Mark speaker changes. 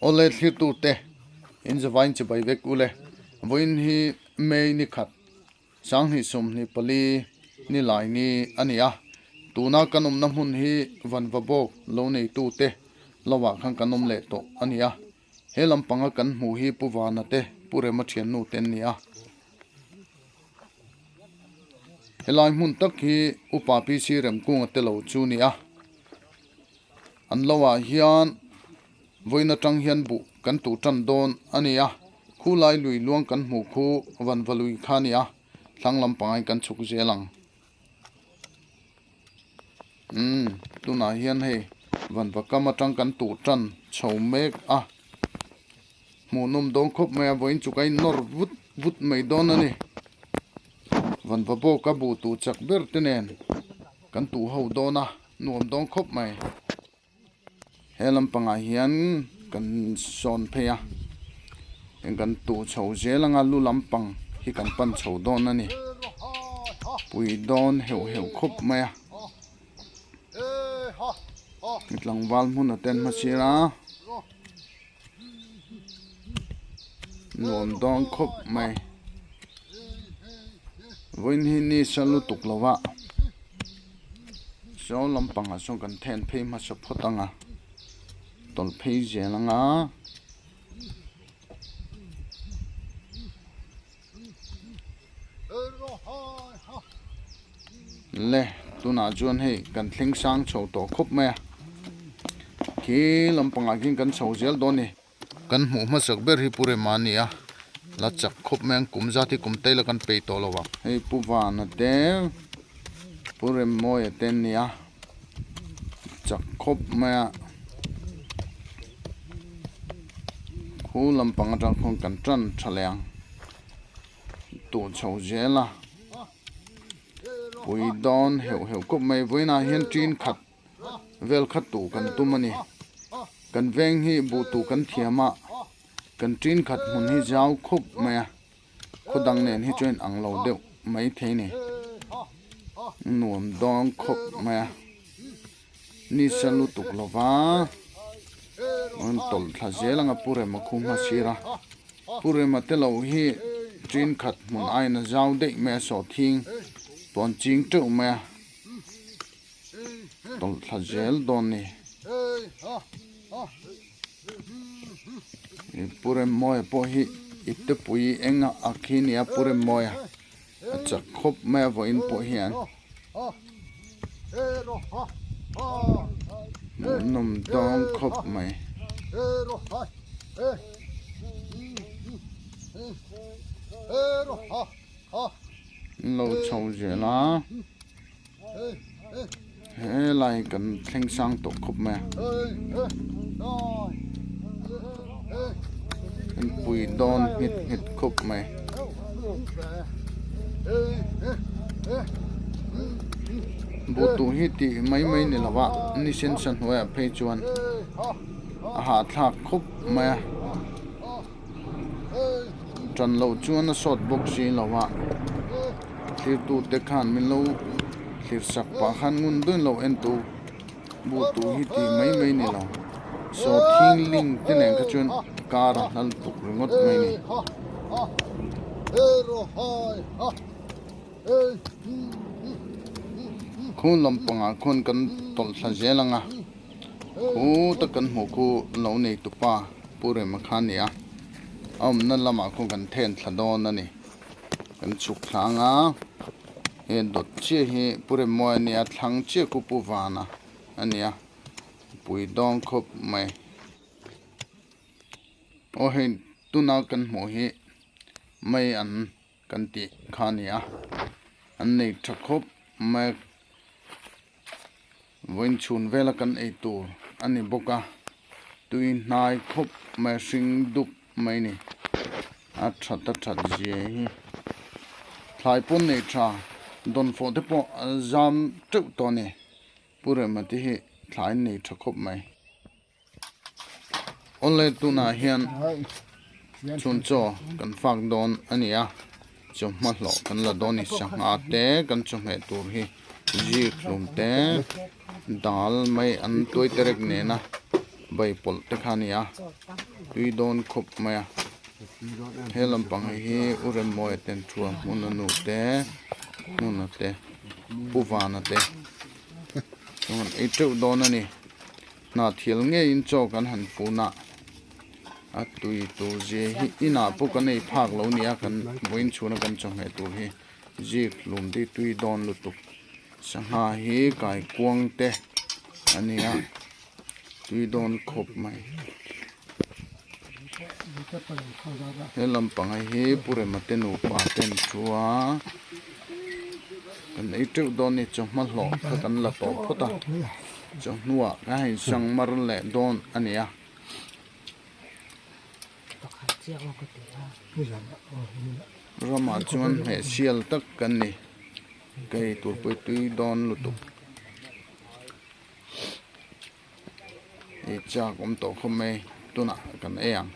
Speaker 1: ole thli tu te in zawain che bai vek ule voin hi mei ni khat sang hi sum ni pali ni lai ni ania tuna kanum na mun hi van va bok lo nei tu te lawa khang kanum le to ania he lampanga kan mu hi puwana te pure ma thian nu ten nia helai mun tak hi upa pi si rem kung te lo chu nia an lawa hian voina tang hian bu kan tu tan don ania khulai lui luang kan mu khu van valui khania thlang lampangai kan chuk zelang tuna hian hei van vakama tang kan tu tan chhomek a munum dong khop me voin chukai nor vut mai don ani van vapo ka bu tu chak ber tenen kan tu ho dona nuam dong khop mai helam panga hian kan son pheya en kan tu chho zelanga lu lampang hi kan pan chho don ani pui don heu khop mai mitlang wal mun aten masira nuam dong khop mai voin hi ni salu tuklawa so lampanga so kan then phei ma so photanga tol phei zelanga le tuna chuan hei kan thling sang chho to khop mai ki lampanga king kan chho zel doni kan mu ma sak ber hi pure mania la chak khop meng kum jati kum teila kan pei to lowa hei puwana te pure moi ten nia chak khop ma khu lampanga tang khong kan tran thaleng tu chho zela pui don heu khop mai voina hian tin khat vel khat tu kan tumani kan veng hi bu tu kan thiama kan tin khat mun hi jaw khop maya khudang nen hi chen ang lo deuh mai theini nuam dong khop maya ni salu tuk lova on tol tha zelanga pure ma khum ha sira pure ma te lo hi tin khat mun aina jaw de me so thing ton ching tu ma tol tha zel don ni pure moi po hi itte pui enga akhinia pure moya acha khop me vo in po hian num dong khop mai lo chau je la he lai kan thleng sang to khop me kan pui don hit khop mai bu tu hi ti mai ni lawa ni sen san hoya phei chuan ha thak khop mai tran lo chuan a shot box si lawa thir tu te khan min lo thir sak pa khan ngun dun lo en tu bu tu hi ti mai ni lo so thing ling te nen ka chuan kara nal tuk ringot mai ni khun lampanga khun kan tol thla zelanga khu ta kan mu khu lo nei tu pa pure ma khania na lama khu kan then thladon ani kan chuk thlanga he dot che hi pure mo ani a thlang che ku puwana ania pui dong khop mai o hen tuna kan mo hi mai an kan ti khania an nei thakop mai voin chun vela kan ei tu ani boka tuin nai khop mai sing dup mai ni a that je hi thlai pon nei tha don fo te po jam tu to ne pure mati hi thlai nei thakop mai onle tuna hian chun cho kan fak don ania chom ma hlo kan la doni sanga te kan chom he tur hi ji klum te dal mai an toi terek ne na ใบปลตะขานี่ตุยโดนขบมาเฮลำปังเฮอุเรมมอยเต็นทัวมุนนุเตมุนเตปูวานเตมันไอเจ้าโดนนี่นาเทียลเงี้ยอินโจกันหันฟูน่ะตุยตัวเจฮิอินาปุกันในภาคเหล่านี้กันวินชวนกันจงให้ตัวเฮจีกลุมที่ตุยโดนลุตุสังหาเฮกายกวงเตอันนี้ตุยโดนขบไหมเฮลำปังเฮปุเรมาเตนูปาเตนชัวกันไอเจ้าโดนนี่จงมาหลอกกันละต่อพุทธจงนัวก็ให้สังมารเละโดนอันนี้เรามาชวนให้เชียลตักกันนี่ไก่ตัวไปตุยโดนลุตุไอจากผมโตเขาไม่ตัวหนักกันเอง